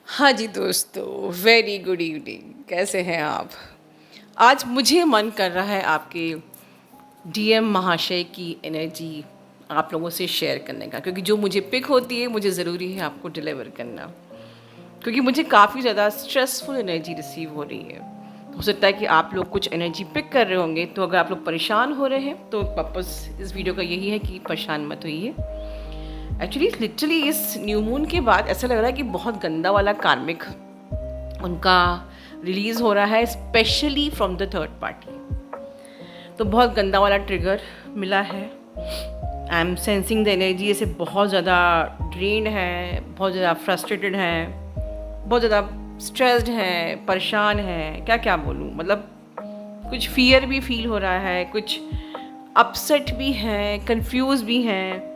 हाँ जी दोस्तों, very good evening. कैसे हैं आप? आज मुझे मन कर रहा है आपके डीएम महाशय की एनर्जी आप लोगों से शेयर करने का, क्योंकि जो मुझे पिक होती है मुझे ज़रूरी है आपको डिलीवर करना, क्योंकि मुझे काफ़ी ज़्यादा स्ट्रेसफुल एनर्जी रिसीव हो रही है। हो सकता है कि आप लोग कुछ एनर्जी पिक कर रहे होंगे, तो अगर आप लोग परेशान हो रहे हैं तो पर्पज़ इस वीडियो का यही है कि परेशान मत होइए। एक्चुअली लिटरली इस न्यू मून के बाद ऐसा लग रहा है कि बहुत गंदा वाला कार्मिक उनका रिलीज़ हो रहा है, specially from the third party. तो बहुत गंदा वाला ट्रिगर मिला है। I am sensing the energy ऐसे बहुत ज़्यादा ड्रेन्ड है, बहुत ज़्यादा फ्रस्ट्रेटेड है, बहुत ज़्यादा स्ट्रेस्ड है, परेशान है, क्या क्या बोलूँ। मतलब कुछ फियर भी फील हो रहा है, कुछ अपसेट भी है, कंफ्यूज भी हैं,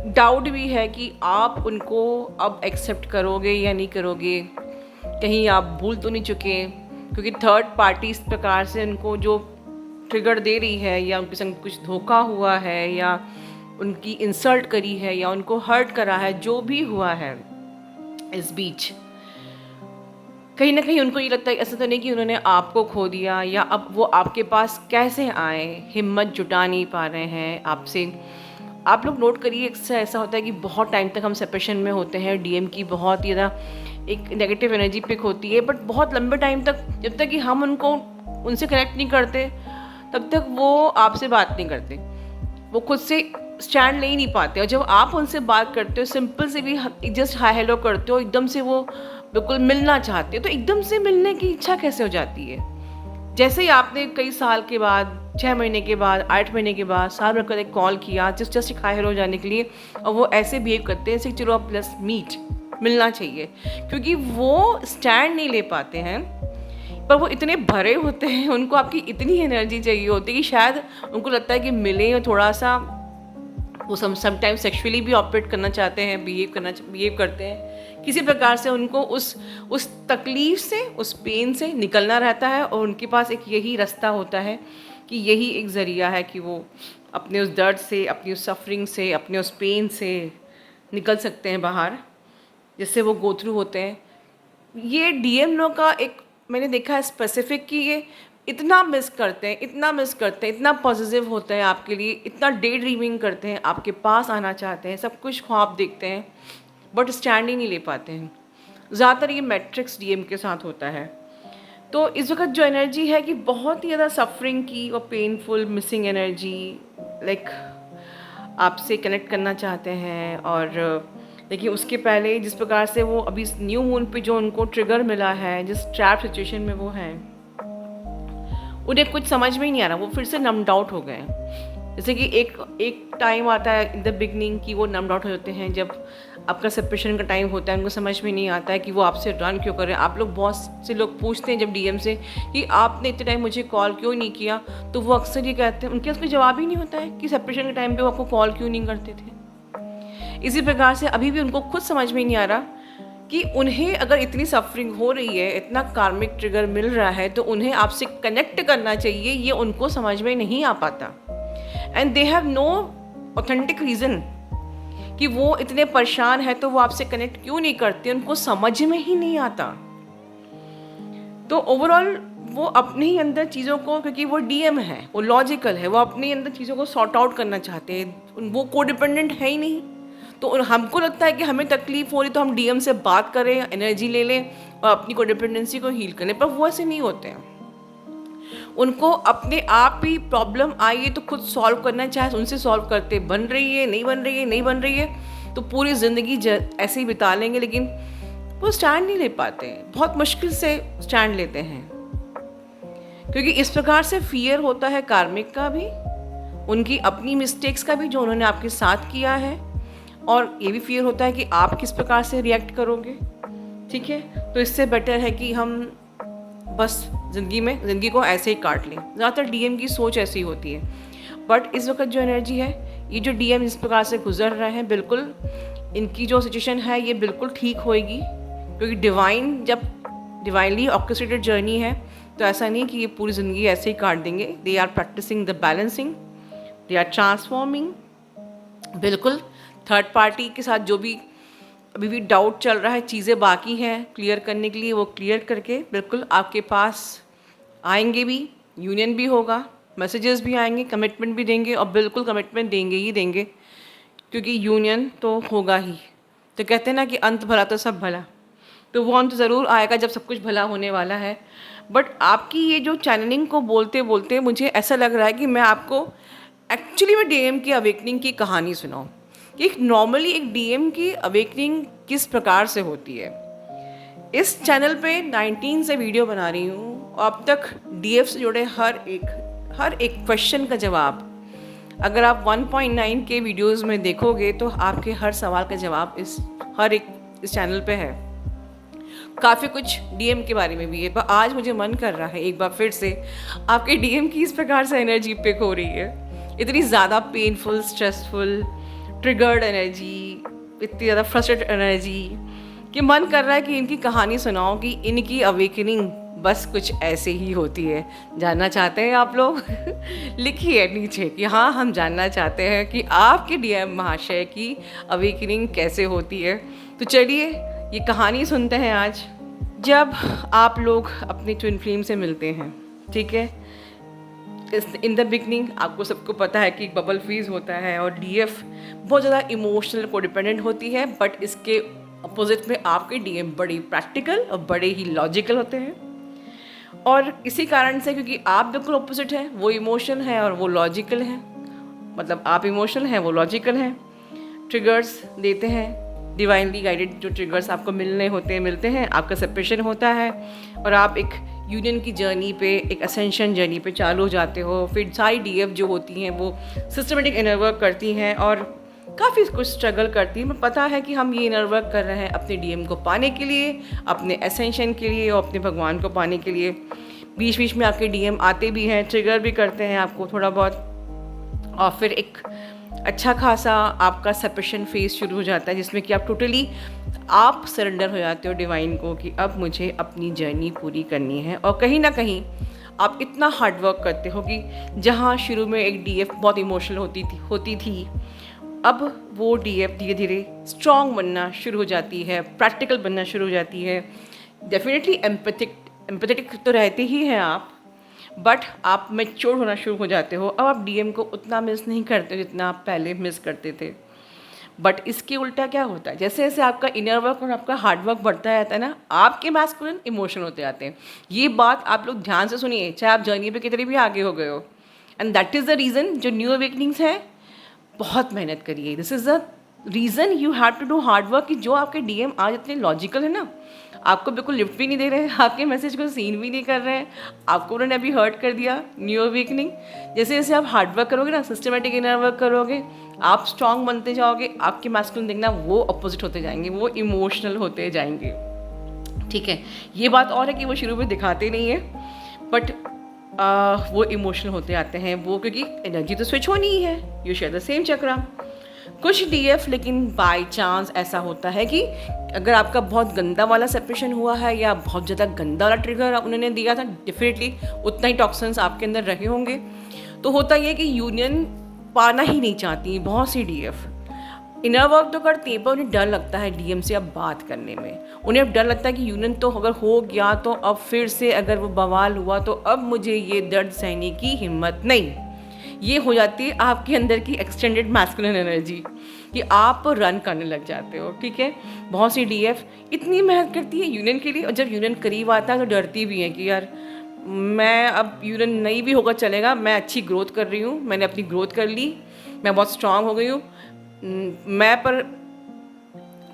डाउट भी है कि आप उनको अब एक्सेप्ट करोगे या नहीं करोगे, कहीं आप भूल तो नहीं चुके। क्योंकि थर्ड पार्टी इस प्रकार से उनको जो ट्रिगर दे रही है, या उनके संग कुछ धोखा हुआ है, या उनकी इंसल्ट करी है, या उनको हर्ट करा है, जो भी हुआ है इस बीच, कहीं ना कहीं उनको ये लगता है ऐसा तो नहीं कि उन्होंने आपको खो दिया, या अब वो आपके पास कैसे आए, हिम्मत जुटा नहीं पा रहे हैं आपसे। आप लोग नोट करिए, अक्सर ऐसा होता है कि बहुत टाइम तक हम सेपरेशन में होते हैं, डीएम की बहुत ही ज़्यादा एक नेगेटिव एनर्जी पिक होती है, बट बहुत लंबे टाइम तक जब तक कि हम उनको उनसे कनेक्ट नहीं करते तब तक वो आपसे बात नहीं करते, वो खुद से स्टैंड ले ही नहीं पाते। और जब आप उनसे बात करते हो, सिंपल से भी जस्ट हाय हेलो करते हो, एकदम से वो बिल्कुल मिलना चाहते हो, तो एकदम से मिलने की इच्छा कैसे हो जाती है। जैसे ही आपने कई साल के बाद, 6 महीने के बाद, 8 महीने के बाद, साल भर का एक कॉल किया जस्ट हाय हेलो जाने के लिए, और वो ऐसे बिहेव करते हैं जैसे चलो आप प्लस मीट मिलना चाहिए, क्योंकि वो स्टैंड नहीं ले पाते हैं। पर वो इतने भरे होते हैं, उनको आपकी इतनी एनर्जी चाहिए होती है कि शायद उनको लगता है कि मिले, और थोड़ा सा वो समटाइम्स सेक्सुअली भी ऑपरेट करना चाहते हैं, बिहेव करते हैं किसी प्रकार से। उनको उस तकलीफ़ से, उस पेन से निकलना रहता है, और उनके पास एक यही रास्ता होता है कि यही एक ज़रिया है कि वो अपने उस दर्द से, अपनी उस सफरिंग से, अपने उस पेन से निकल सकते हैं बाहर, जिससे वो गो थ्रू होते हैं। ये डीएम लोग का एक मैंने देखा है स्पेसिफिक, कि ये इतना मिस करते हैं, इतना मिस करते हैं, इतना पॉजिटिव होते हैं आपके लिए, इतना डे ड्रीमिंग करते हैं, आपके पास आना चाहते हैं, सब कुछ ख्वाब देखते हैं, बट स्टैंड ही नहीं ले पाते हैं। ज़्यादातर ये मैट्रिक्स डीएम के साथ होता है। तो इस वक्त जो एनर्जी है कि बहुत ही ज़्यादा सफरिंग की और पेनफुल मिसिंग एनर्जी, लाइक आपसे कनेक्ट करना चाहते हैं। और देखिए, उसके पहले जिस प्रकार से वो अभी न्यू मून पे जो उनको ट्रिगर मिला है, जिस ट्रैप सिचुएशन में वो हैं, उन्हें कुछ समझ में ही नहीं आ रहा, वो फिर से नम्ड आउट हो गए। जैसे कि एक टाइम आता है इन द बिगनिंग कि वो नम्ड आउट हो जाते हैं, जब आपका सेपरेशन का टाइम होता है, उनको समझ में नहीं आता है कि वो आपसे रन क्यों कर रहे हैं। आप लोग, बहुत से लोग पूछते हैं जब डीएम से कि आपने इतने टाइम मुझे कॉल क्यों नहीं किया, तो वो अक्सर ये कहते हैं, उनके पास कोई जवाब ही नहीं होता है कि सेपरेशन के टाइम पे वो आपको कॉल क्यों नहीं करते थे। इसी प्रकार से अभी भी उनको खुद समझ में नहीं आ रहा कि उन्हें अगर इतनी सफरिंग हो रही है, इतना कार्मिक ट्रिगर मिल रहा है, तो उन्हें आपसे कनेक्ट करना चाहिए, ये उनको समझ में नहीं आ पाता। And they have no authentic reason कि वो इतने परेशान है तो वो आपसे कनेक्ट क्यों नहीं करते, उनको समझ में ही नहीं आता। तो ओवरऑल वो अपने ही अंदर चीज़ों को, क्योंकि वो डीएम है, वो लॉजिकल है, वो अपने ही अंदर चीज़ों को सॉर्ट आउट करना चाहते हैं, वो कोडिपेंडेंट है ही नहीं। तो हमको लगता है कि हमें तकलीफ हो रही तो हम डीएम से बात करें, एनर्जी ले लें और अपनी कोडिपेंडेंसी को हील करें, पर वो ऐसे नहीं होते हैं। उनको अपने आप ही प्रॉब्लम आई है तो खुद सॉल्व करना, चाहे उनसे सॉल्व करते, बन रही है, नहीं बन रही है, नहीं बन रही है, तो पूरी ज़िंदगी ऐसे ही बिता लेंगे, लेकिन वो स्टैंड नहीं ले पाते हैं, बहुत मुश्किल से स्टैंड लेते हैं। क्योंकि इस प्रकार से फियर होता है कार्मिक का भी, उनकी अपनी मिस्टेक्स का भी जो उन्होंने आपके साथ किया है, और ये भी फियर होता है कि आप किस प्रकार से रिएक्ट करोगे। ठीक है, तो इससे बेटर है कि हम बस ज़िंदगी को ऐसे ही काट लें। ज़्यादातर डीएम की सोच ऐसी होती है, बट इस वक्त जो एनर्जी है, ये जो डीएम इस प्रकार से गुजर रहे हैं, बिल्कुल इनकी जो सिचुएशन है ये बिल्कुल ठीक होएगी। क्योंकि जब डिवाइनली ऑर्केस्ट्रेटेड जर्नी है, तो ऐसा नहीं कि ये पूरी ज़िंदगी ऐसे ही काट देंगे। They are practising the balancing, they are transforming. बिल्कुल थर्ड पार्टी के साथ जो भी अभी भी डाउट चल रहा है, चीज़ें बाकी हैं क्लियर करने के लिए, वो क्लियर करके बिल्कुल आपके पास आएंगे भी, यूनियन भी होगा, मैसेजेस भी आएंगे, कमिटमेंट भी देंगे, और बिल्कुल कमिटमेंट देंगे ही देंगे, क्योंकि यूनियन तो होगा ही। तो कहते हैं ना कि अंत भला तो सब भला, तो वो अंत ज़रूर आएगा जब सब कुछ भला होने वाला है। बट आपकी ये जो चैनलिंग को बोलते बोलते मुझे ऐसा लग रहा है कि मैं आपको एक्चुअली में डीएम की अवेकनिंग की कहानी सुनाऊं कि एक नॉर्मली एक डीएम की अवेकनिंग किस प्रकार से होती है। इस चैनल पे 19 से वीडियो बना रही हूँ, अब तक डीएफ से जुड़े हर एक क्वेश्चन का जवाब, अगर आप 1.9 के वीडियोस में देखोगे तो आपके हर सवाल का जवाब इस चैनल पे है। काफ़ी कुछ डीएम के बारे में भी है, पर आज मुझे मन कर रहा है एक बार फिर से आपके डीएम की इस प्रकार से एनर्जी पिक हो रही है, इतनी ज़्यादा पेनफुल, स्ट्रेसफुल, ट्रिगर्ड एनर्जी, इतनी ज़्यादा फ्रस्ट्रेटेड एनर्जी, कि मन कर रहा है कि इनकी कहानी सुनाओ कि इनकी अवेकनिंग बस कुछ ऐसे ही होती है। जानना चाहते हैं आप लोग? लिखिए नीचे कि हाँ, हम जानना चाहते हैं कि आपके डीएम महाशय की अवेकनिंग कैसे होती है। तो चलिए ये कहानी सुनते हैं आज। जब आप लोग अपने ट्विन फ्लेम से मिलते हैं, ठीक है, इन द बिगनिंग आपको सबको पता है कि बबल फ्रीज होता है और डीएफ बहुत ज़्यादा इमोशनल कोडिपेंडेंट होती है, बट इसके अपोजिट में आपके डीएम बड़ी प्रैक्टिकल और बड़े ही लॉजिकल होते हैं। और इसी कारण से, क्योंकि आप बिल्कुल अपोजिट है, वो इमोशन है और वो लॉजिकल है, मतलब आप इमोशनल हैं, वो लॉजिकल हैं, ट्रिगर्स देते हैं, डिवाइनली गाइडेड जो ट्रिगर्स आपको मिलते हैं, आपका सेपरेशन होता है और आप एक यूनियन की जर्नी पे, एक असेंशन जर्नी पे चालू हो जाते हो। फिर सारी डीएफ जो होती हैं वो सिस्टमेटिक इनर वर्क करती हैं और काफ़ी कुछ स्ट्रगल करती है। मैं पता है कि हम ये इनर वर्क कर रहे हैं अपने डीएम को पाने के लिए, अपने असेंशन के लिए और अपने भगवान को पाने के लिए। बीच बीच में आपके डीएम आते भी हैं, ट्रिगर भी करते हैं आपको थोड़ा बहुत, और फिर एक अच्छा खासा आपका सेपरेशन फेज शुरू हो जाता है जिसमें कि आप टोटली आप सरेंडर हो जाते हो डिवाइन को कि अब मुझे अपनी जर्नी पूरी करनी है। और कहीं ना कहीं आप इतना हार्ड वर्क करते हो कि जहाँ शुरू में एक डीएफ बहुत इमोशनल होती थी, अब वो डीएफ धीरे धीरे स्ट्रॉन्ग बनना शुरू हो जाती है, प्रैक्टिकल बनना शुरू हो जाती है। डेफिनेटली एम्पैथेटिक तो रहते ही हैं आप, बट आप मैच्योर होना शुरू हो जाते हो। अब आप डीएम को उतना मिस नहीं करते जितना आप पहले मिस करते थे। बट इसके उल्टा क्या होता है, जैसे जैसे आपका इनर वर्क और आपका हार्ड वर्क बढ़ता जाता है ना, आपके मैस्कुलिन इमोशनल होते जाते हैं। ये बात आप लोग ध्यान से सुनिए, चाहे आप जर्नी पे कितने भी आगे हो गए हो। And that is the reason जो न्यू अवेकनिंग्स है, बहुत मेहनत करिए। This is the reason you have to do hard work, कि जो आपके डीएम आज इतने लॉजिकल है ना, आपको बिल्कुल लिफ्ट भी नहीं दे रहे हैं, आपके मैसेज को सीन भी नहीं कर रहे हैं, आपको उन्होंने अभी हर्ट कर दिया। न्यू अवेकनिंग, जैसे जैसे आप हार्ड वर्क करोगे ना, सिस्टमेटिक इनर वर्क करोगे, आप स्ट्रॉन्ग बनते जाओगे, आपके मैस्कुलिन देखना वो अपोजिट होते जाएंगे, वो इमोशनल होते जाएंगे। ठीक है, ये बात और है कि वो शुरू में दिखाते नहीं है, बट वो इमोशनल होते आते हैं, वो क्योंकि एनर्जी तो स्विच होनी ही है, यू शेयर द सेम चक्रा। कुछ डीएफ लेकिन बाय चांस ऐसा होता है कि अगर आपका बहुत गंदा वाला सेपरेशन हुआ है या बहुत ज़्यादा गंदा वाला ट्रिगर उन्होंने दिया था, डेफिनेटली उतना ही टॉक्सिन्स आपके अंदर रहे होंगे। तो होता ये कि यूनियन पाना ही नहीं चाहती बहुत सी डीएफ। इनर वर्क तो करती है पर उन्हें डर लगता है डीएम से अब बात करने में। उन्हें अब डर लगता है कि यूनियन तो अगर हो गया तो अब फिर से अगर वो बवाल हुआ तो अब मुझे ये दर्द सहने की हिम्मत नहीं। ये हो जाती है आपके अंदर की एक्सटेंडेड मैस्कुलिन एनर्जी कि आप रन करने लग जाते हो। ठीक है, बहुत सी डीएफ इतनी मेहनत करती है यूनियन के लिए, और जब यूनियन करीब आता है तो डरती भी है कि यार मैं अब यूनियन नहीं भी होगा चलेगा, मैं अच्छी ग्रोथ कर रही हूँ, मैंने अपनी ग्रोथ कर ली, मैं बहुत स्ट्रांग हो गई हूँ, मैं पर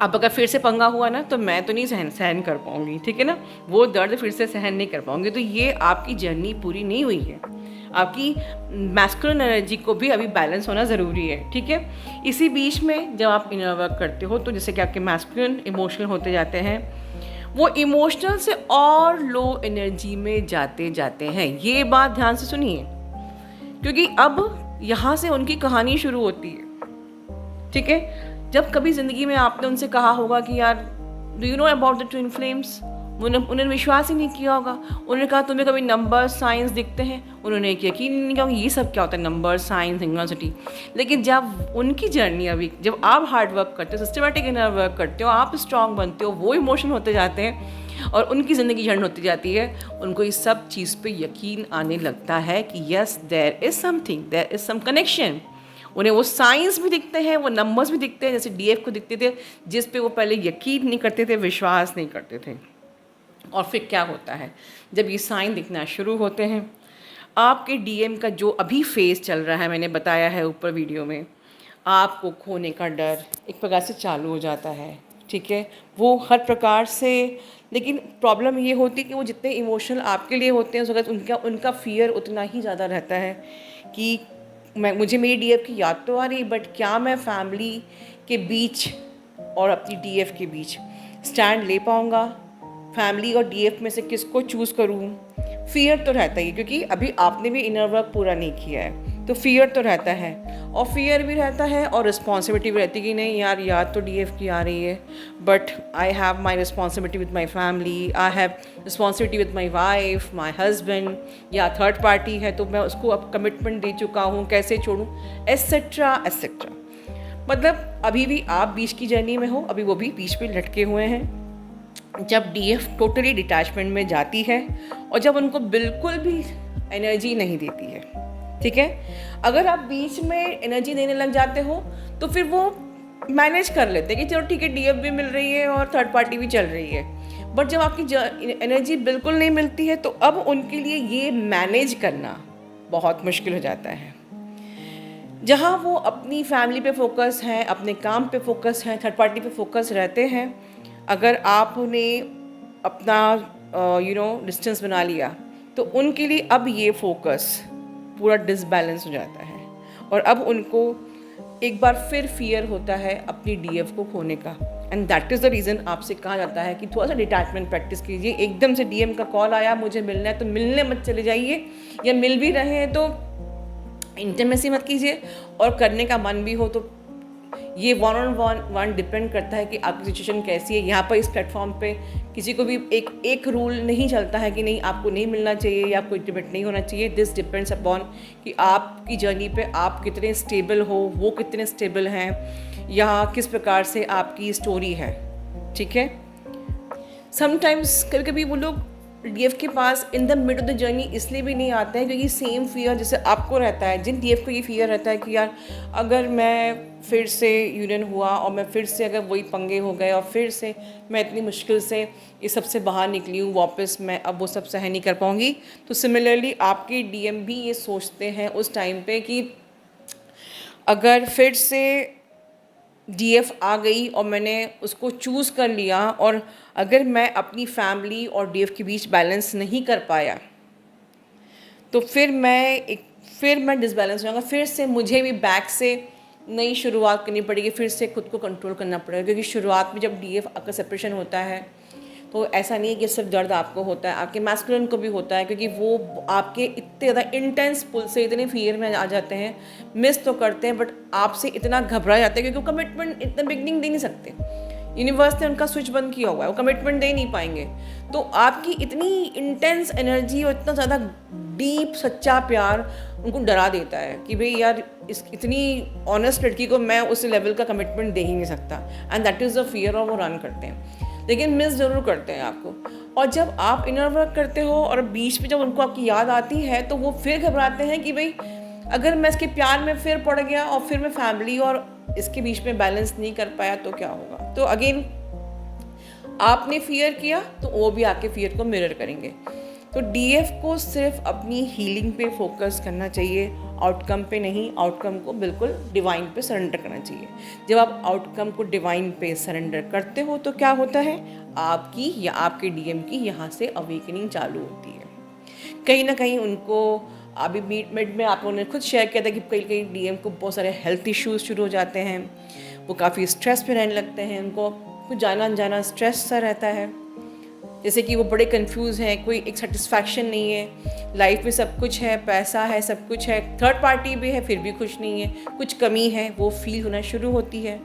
अब अगर फिर से पंगा हुआ ना तो मैं तो नहीं सहन कर पाऊँगी। ठीक है ना, वो दर्द फिर से सहन नहीं कर पाऊँगी। तो ये आपकी जर्नी पूरी नहीं हुई है, आपकी मैस्कुलिन एनर्जी को भी अभी बैलेंस होना ज़रूरी है। ठीक है, इसी बीच में जब आप इनर वर्क करते हो तो जैसे कि आपके मैस्कुलिन इमोशनल होते जाते हैं, वो इमोशनल से और लो एनर्जी में जाते जाते हैं। ये बात ध्यान से सुनिए, क्योंकि अब यहाँ से उनकी कहानी शुरू होती है। ठीक है, जब कभी ज़िंदगी में आपने उनसे कहा होगा कि यार do you know about the twin flames, उन्होंने विश्वास ही नहीं किया होगा। उन्होंने कहा तुम्हें कभी नंबर साइंस दिखते हैं? उन्होंने यकीन ही नहीं किया ये सब क्या होता है, नंबर साइंस सिंगुलरिटी। लेकिन जब उनकी जर्नी अभी, जब आप हार्ड वर्क करते हो, सिस्टमेटिक इनर वर्क करते हो, आप स्ट्रांग बनते हो, वो इमोशन होते जाते हैं और उनकी ज़िंदगी झंड होती जाती है, उनको इस सब चीज़ पे यकीन आने लगता है कि yes there is something, there is some connection. उन्हें वो साइंस भी दिखते हैं, वो नंबर्स भी दिखते हैं, जैसे डीएफ को दिखते थे, जिस पे वो पहले यकीन नहीं करते थे, विश्वास नहीं करते थे। और फिर क्या होता है, जब ये साइन दिखना शुरू होते हैं, आपके डीएम का जो अभी फेज़ चल रहा है, मैंने बताया है ऊपर वीडियो में, आपको खोने का डर एक प्रकार से चालू हो जाता है, ठीक है। वो हर प्रकार से, लेकिन प्रॉब्लम ये होती है कि वो जितने इमोशनल आपके लिए होते हैं उस वक्त उनका फ़ियर उतना ही ज़्यादा रहता है कि मुझे मेरी डीएफ की याद तो आ रही, बट क्या मैं फैमिली के बीच और अपनी डीएफ के बीच स्टैंड ले पाऊँगा? फैमिली और डीएफ में से किसको चूज़ करूँ? फ़ियर तो रहता ही, क्योंकि अभी आपने भी इनर वर्क पूरा नहीं किया है, तो फ़ियर तो रहता है। और फ़ियर भी रहता है और रिस्पॉन्सिबिलिटी भी रहती है कि नहीं यार, याद तो डीएफ की आ रही है, but I have my responsibility with my family, I have responsibility with my wife, my husband, या थर्ड पार्टी है तो मैं उसको अब कमिटमेंट दे चुका हूँ, कैसे छोड़ूँ, एट्सेट्रा एट्सेट्रा। मतलब अभी भी आप बीच की जर्नी में हो, अभी वो भी बीच पे लटके हुए हैं। जब डीएफ टोटली डिटैचमेंट में जाती है और जब उनको बिल्कुल भी एनर्जी नहीं देती है, ठीक है। अगर आप बीच में एनर्जी देने लग जाते हो तो फिर वो मैनेज कर लेते हैं कि चलो ठीक है, डीएफ भी मिल रही है और थर्ड पार्टी भी चल रही है। बट जब आपकी एनर्जी बिल्कुल नहीं मिलती है तो अब उनके लिए ये मैनेज करना बहुत मुश्किल हो जाता है। जहाँ वो अपनी फैमिली पे फोकस हैं, अपने काम पे फोकस हैं, थर्ड पार्टी पे फोकस रहते हैं, अगर आपने अपना डिस्टेंस बना लिया तो उनके लिए अब ये फोकस पूरा डिसबैलेंस हो जाता है और अब उनको एक बार फिर फियर होता है अपनी डीएफ को खोने का। And that is the reason आपसे कहा जाता है कि थोड़ा सा डिटैचमेंट प्रैक्टिस कीजिए। एकदम से डीएम का कॉल आया मुझे मिलना है तो मिलने मत चले जाइए, या मिल भी रहे हैं तो इंटीमेसी मत कीजिए, और करने का मन भी हो तो ये वन ऑन वन डिपेंड करता है कि आपकी सिचुएशन कैसी है। यहाँ पर इस प्लेटफॉर्म पे किसी को भी एक रूल नहीं चलता है कि नहीं आपको नहीं मिलना चाहिए या आपको इंटीमेट नहीं होना चाहिए। दिस डिपेंड्स अपॉन कि आपकी जर्नी पे आप कितने स्टेबल हो, वो कितने स्टेबल हैं, या किस प्रकार से आपकी स्टोरी है, ठीक है। समटाइम्स कभी कभी वो लोग डीएफ के पास in the mid of the journey इसलिए भी नहीं आते हैं क्योंकि सेम फियर जैसे आपको रहता है, जिन डीएफ को ये फियर रहता है कि यार अगर मैं फिर से यूनियन हुआ और मैं फिर से अगर वही पंगे हो गए और फिर से मैं इतनी मुश्किल से ये सबसे बाहर निकली हूँ वापस, मैं अब वो सब सहन नहीं कर पाऊँगी। तो सिमिलरली आपके डीएम भी ये सोचते हैं उस टाइम पे कि अगर फिर से डीएफ आ गई और मैंने उसको चूज़ कर लिया और अगर मैं अपनी फैमिली और डीएफ के बीच बैलेंस नहीं कर पाया तो फिर मैं डिसबैलेंस हो जाऊँगा, फिर से मुझे भी बैक से नई शुरुआत करनी पड़ेगी, फिर से खुद को कंट्रोल करना पड़ेगा। क्योंकि शुरुआत में जब डीएफ का सेपरेशन होता है तो ऐसा नहीं है कि सिर्फ दर्द आपको होता है, आपके मैस्कुलिन को भी होता है, क्योंकि वो आपके इतने ज़्यादा इंटेंस पुल से इतने फियर में आ जाते हैं, मिस तो करते हैं बट आपसे इतना घबरा जाते हैं क्योंकि वो कमिटमेंट इतना बिगनिंग दे नहीं सकते। यूनिवर्स ने उनका स्विच बंद किया हुआ है, वो कमिटमेंट दे नहीं पाएंगे। तो आपकी इतनी इंटेंस एनर्जी और इतना ज़्यादा डीप सच्चा प्यार उनको डरा देता है कि भाई यार इतनी ऑनेस्ट लड़की को मैं उस लेवल का कमिटमेंट दे ही नहीं सकता, and that is the fear, और वो रन करते हैं लेकिन मिस ज़रूर करते हैं आपको। और जब आप इनर वर्क करते हो और बीच में जब उनको आपकी याद आती है तो वो फिर घबराते हैं कि भाई अगर मैं इसके प्यार में फिर पड़ गया और फिर मैं फैमिली और इसके बीच में बैलेंस नहीं कर पाया तो क्या होगा। तो अगेन आपने फियर किया तो वो भी आपके फियर को मिरर करेंगे। तो डीएफ को सिर्फ अपनी हीलिंग पे फोकस करना चाहिए, आउटकम पे नहीं। आउटकम को बिल्कुल डिवाइन पे सरेंडर करना चाहिए। जब आप आउटकम को डिवाइन पे सरेंडर करते हो तो क्या होता है, आपकी या आपके डीएम की यहाँ से अवेकनिंग चालू होती है। कहीं ना कहीं उनको अभी मिड में आप लोगों ने खुद शेयर किया था कि कई कई डीएम को बहुत सारे हेल्थ इश्यूज शुरू हो जाते हैं, वो काफ़ी स्ट्रेस पे रहने लगते हैं, उनको कुछ जाना अनजाना स्ट्रेस सा रहता है, जैसे कि वो बड़े कंफ्यूज हैं, कोई एक सेटिस्फैक्शन नहीं है लाइफ में। सब कुछ है, पैसा है, सब कुछ है, थर्ड पार्टी भी है, फिर भी खुश नहीं है, कुछ कमी है वो फील होना शुरू होती है।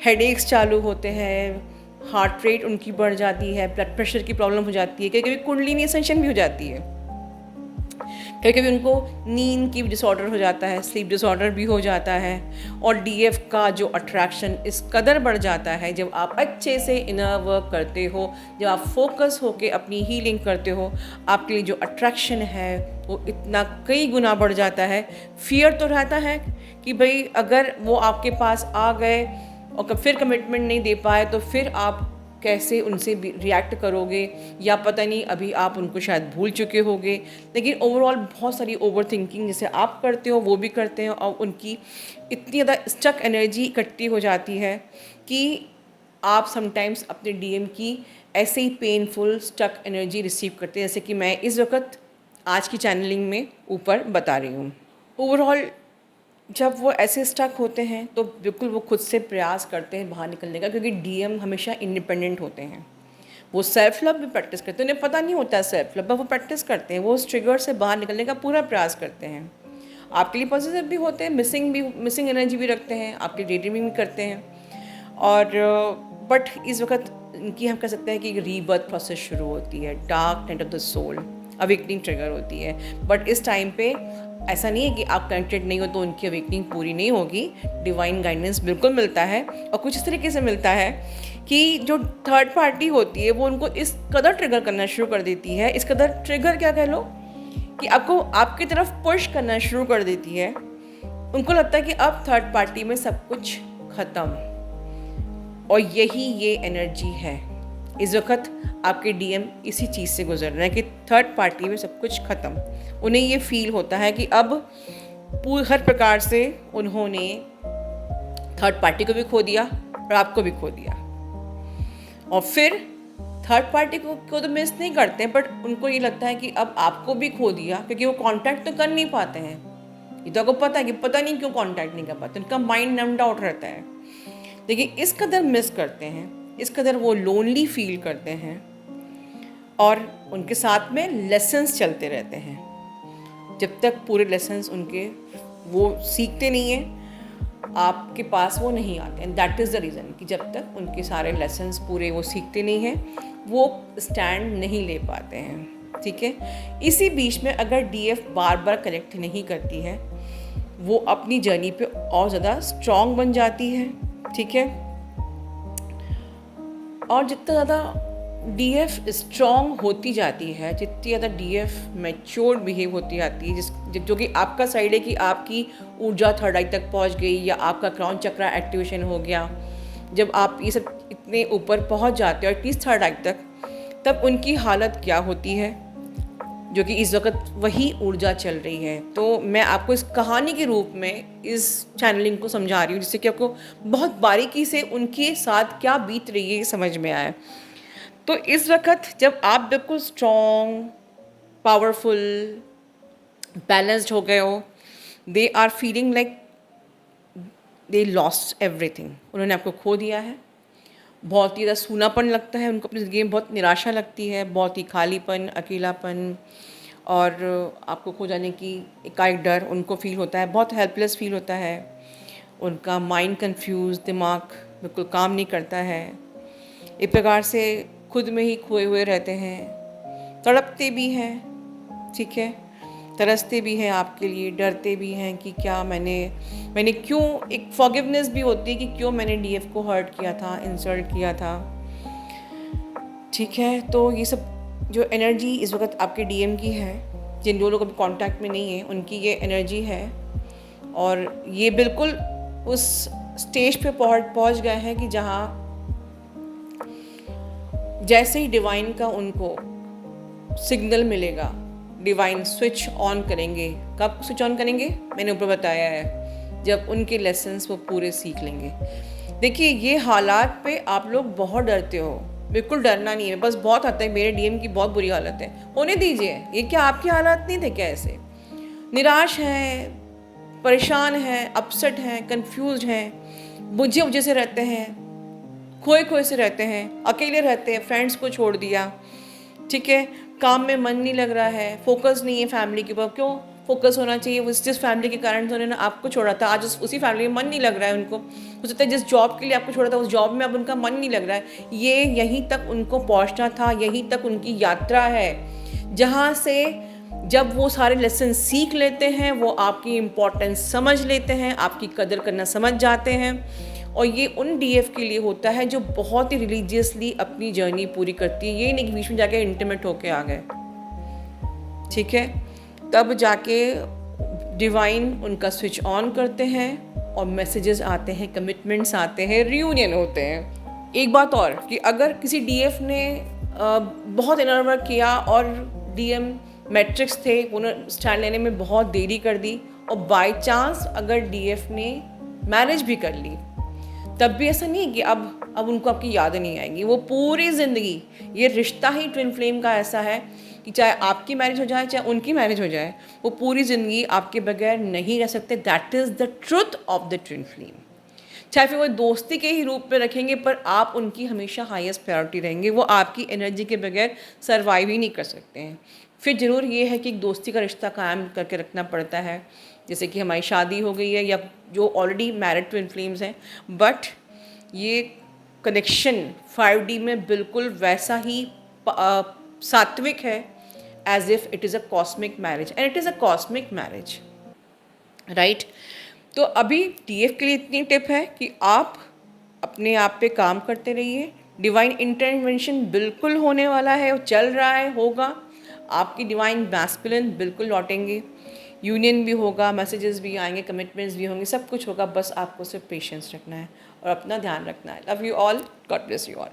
हेडेक्स चालू होते हैं, हार्ट रेट उनकी बढ़ जाती है, ब्लड प्रेशर की प्रॉब्लम हो जाती है, कभी कभी कुंडलिनी असंशन भी हो जाती है, कभी कभी उनको नींद की डिसऑर्डर हो जाता है, स्लीप डिसऑर्डर भी हो जाता है। और डीएफ का जो अट्रैक्शन इस कदर बढ़ जाता है जब आप अच्छे से इनर वर्क करते हो, जब आप फोकस होके अपनी हीलिंग करते हो, आपके लिए जो अट्रैक्शन है वो इतना कई गुना बढ़ जाता है। फियर तो रहता है कि भाई अगर वो आपके पास आ गए और फिर कमिटमेंट नहीं दे पाए तो फिर आप कैसे उनसे रिएक्ट करोगे, या पता नहीं अभी आप उनको शायद भूल चुके होगे। लेकिन ओवरऑल बहुत सारी ओवर थिंकिंग जैसे आप करते हो वो भी करते हैं, और उनकी इतनी ज़्यादा स्टक एनर्जी इकट्ठी हो जाती है कि आप समटाइम्स अपने डीएम की ऐसे ही पेनफुल स्टक एनर्जी रिसीव करते हैं, जैसे कि मैं इस वक्त आज की चैनलिंग में ऊपर बता रही हूँ। ओवरऑल जब वो ऐसे स्टक होते हैं तो बिल्कुल वो खुद से प्रयास करते हैं बाहर निकलने का, क्योंकि डीएम हमेशा इंडिपेंडेंट होते हैं। वो सेल्फ लव भी प्रैक्टिस करते हैं, उन्हें पता नहीं होता है सेल्फ लव, पर वो प्रैक्टिस करते हैं, वो उस ट्रिगर से बाहर निकलने का पूरा प्रयास करते हैं। आपके लिए पॉजिटिव भी होते हैं, मिसिंग एनर्जी भी रखते हैं, आपके डे ड्रीमिंग भी करते हैं। और बट इस वक्त इनकी हम कह सकते हैं कि रीबर्थ प्रोसेस शुरू होती है, dark night of the soul awakening trigger होती है। बट इस टाइम पे ऐसा नहीं है कि आप कनेक्टेड नहीं हो तो उनकी अवेकनिंग पूरी नहीं होगी, डिवाइन गाइडेंस बिल्कुल मिलता है। और कुछ इस तरीके से मिलता है कि जो थर्ड पार्टी होती है वो उनको इस कदर ट्रिगर करना शुरू कर देती है, इस कदर ट्रिगर क्या कह लो कि आपको आपकी तरफ पुश करना शुरू कर देती है। उनको लगता है कि अब थर्ड पार्टी में सब कुछ ख़त्म, और यही ये एनर्जी है। इस वक्त आपके डीएम इसी चीज़ से गुजर रहे हैं कि थर्ड पार्टी में सब कुछ ख़त्म। उन्हें ये फील होता है कि अब हर प्रकार से उन्होंने थर्ड पार्टी को भी खो दिया और आपको भी खो दिया। और फिर थर्ड पार्टी को तो मिस नहीं करते हैं, बट उनको ये लगता है कि अब आपको भी खो दिया, क्योंकि वो कांटेक्ट तो कर नहीं पाते हैं। ये तो आपको पता है कि पता नहीं क्यों कांटेक्ट नहीं कर पाते, उनका माइंड नम्ड आउट रहता है। लेकिन इस कदर मिस करते हैं, इस कदर वो लोनली फील करते हैं, और उनके साथ में लेसन्स चलते रहते हैं जब तक पूरे लेसन्स उनके वो सीखते नहीं हैं, आपके पास वो नहीं आते। And that is the reason कि जब तक उनके सारे लेसन्स पूरे वो सीखते नहीं हैं वो स्टैंड नहीं ले पाते हैं। ठीक है, इसी बीच में अगर डीएफ बार बार कनेक्ट नहीं करती है वो अपनी जर्नी पे और ज़्यादा स्ट्रॉन्ग बन जाती है। ठीक है, और जितना ज़्यादा डीएफ स्ट्रॉन्ग होती जाती है, जितनी ज़्यादा डीएफ मैच्योर बिहेव होती जाती है, जो कि आपका साइड है कि आपकी ऊर्जा थर्ड आई तक पहुंच गई या आपका क्राउन चक्रा एक्टिवेशन हो गया, जब आप ये सब इतने ऊपर पहुंच जाते हो एटलीस्ट थर्ड आई तक, तब उनकी हालत क्या होती है, जो कि इस वक्त वही ऊर्जा चल रही है। तो मैं आपको इस कहानी के रूप में इस चैनलिंग को समझा रही हूँ, जिससे कि आपको बहुत बारीकी से उनके साथ क्या बीत रही है समझ में आए। तो इस वक्त जब आप बिल्कुल स्ट्रॉन्ग, पावरफुल, बैलेंस्ड हो गए हो, they are feeling like they lost everything, उन्होंने आपको खो दिया है। बहुत ही ज़्यादा सूनापन लगता है उनको, अपनी ज़िंदगी में बहुत निराशा लगती है, बहुत ही खालीपन, अकेलापन, और आपको खो जाने की एकाएक डर उनको फील होता है, बहुत हेल्पलेस फील होता है, उनका माइंड कंफ्यूज, दिमाग बिल्कुल काम नहीं करता है। एक प्रकार से खुद में ही खोए हुए रहते हैं, तड़पते भी हैं। ठीक है, तरसते भी हैं आपके लिए, डरते भी हैं कि क्या मैंने क्यों, एक फॉरगिवनेस भी होती है कि क्यों मैंने डीएफ को हर्ट किया था, इंसल्ट किया था। ठीक है, तो ये सब जो एनर्जी इस वक्त आपके डीएम की है, जिन लोग अभी कांटेक्ट में नहीं है उनकी ये एनर्जी है, और ये बिल्कुल उस स्टेज पे पहुंच गए हैं कि जहाँ जैसे ही डिवाइन का उनको सिग्नल मिलेगा, डिवाइन स्विच ऑन करेंगे। कब स्विच ऑन करेंगे, मैंने ऊपर बताया है, जब उनके लेसन्स वो पूरे सीख लेंगे। देखिए, ये हालात पे आप लोग बहुत डरते हो, बिल्कुल डरना नहीं है, बस बहुत हद तक मेरे डीएम की बहुत बुरी हालत है, होने दीजिए। ये क्या आपकी हालात नहीं थे क्या? ऐसे निराश हैं, परेशान हैं, अपसेट हैं, कंफ्यूज हैं, बुझे से रहते हैं, खोए से रहते हैं, अकेले रहते हैं, फ्रेंड्स को छोड़ दिया। ठीक है, काम में मन नहीं लग रहा है, फोकस नहीं है फैमिली के ऊपर। क्यों? फोकस होना चाहिए। उस जिस फैमिली के कारण से उन्होंने आपको छोड़ा था, आज उसी फैमिली में मन नहीं लग रहा है उनको। हो सकता है जिस जॉब के लिए आपको छोड़ा था उस जॉब में अब उनका मन नहीं लग रहा है। ये यहीं तक उनको पहुंचना था, यहीं तक उनकी यात्रा है, जहाँ से जब वो सारे लेसन सीख लेते हैं, वो आपकी इम्पोर्टेंस समझ लेते हैं, आपकी कदर करना समझ जाते हैं। और ये उन डीएफ के लिए होता है जो बहुत ही रिलीजियसली अपनी जर्नी पूरी करती है। ये नहीं कि बीच में जाके इंटीमेट होके आ गए, ठीक है। तब जाके डिवाइन उनका स्विच ऑन करते हैं और मैसेजेस आते हैं, कमिटमेंट्स आते हैं, रियूनियन होते हैं। एक बात और कि अगर किसी डीएफ ने बहुत इनर वर्क किया और डीएम मैट्रिक्स थे, उन्होंने स्टैंड लेने में बहुत देरी कर दी, और बाय चांस अगर डीएफ ने मैरिज भी कर ली, तब भी ऐसा नहीं है कि अब उनको आपकी यादें नहीं आएंगी। वो पूरी ज़िंदगी, ये रिश्ता ही ट्विन फ्लेम का ऐसा है कि चाहे आपकी मैरिज हो जाए चाहे उनकी मैरिज हो जाए, वो पूरी ज़िंदगी आपके बगैर नहीं रह सकते। That is the truth of the twin flame. चाहे फिर वो दोस्ती के ही रूप में रखेंगे, पर आप उनकी हमेशा हाईएस्ट प्रायोरिटी रहेंगे। वो आपकी एनर्जी के बगैर सर्वाइव ही नहीं कर सकते हैं। फिर ज़रूर ये है कि एक दोस्ती का रिश्ता कायम करके रखना पड़ता है, जैसे कि हमारी शादी हो गई है या जो ऑलरेडी मैरिड ट्विन फ्लेम्स हैं, बट ये कनेक्शन 5D में बिल्कुल वैसा ही सात्विक है as if it is a cosmic marriage, and it is a cosmic marriage, right. तो अभी डीएफ के लिए इतनी टिप है कि आप अपने आप पे काम करते रहिए। डिवाइन इंटरवेंशन बिल्कुल होने वाला है, चल रहा है, होगा। आपकी डिवाइन मैस्कुलिन बिल्कुल लौटेंगे, यूनियन भी होगा, मैसेजेस भी आएंगे, कमिटमेंट्स भी होंगे, सब कुछ होगा। बस आपको सिर्फ पेशेंस रखना है और अपना ध्यान रखना है। Love you all, God bless you all.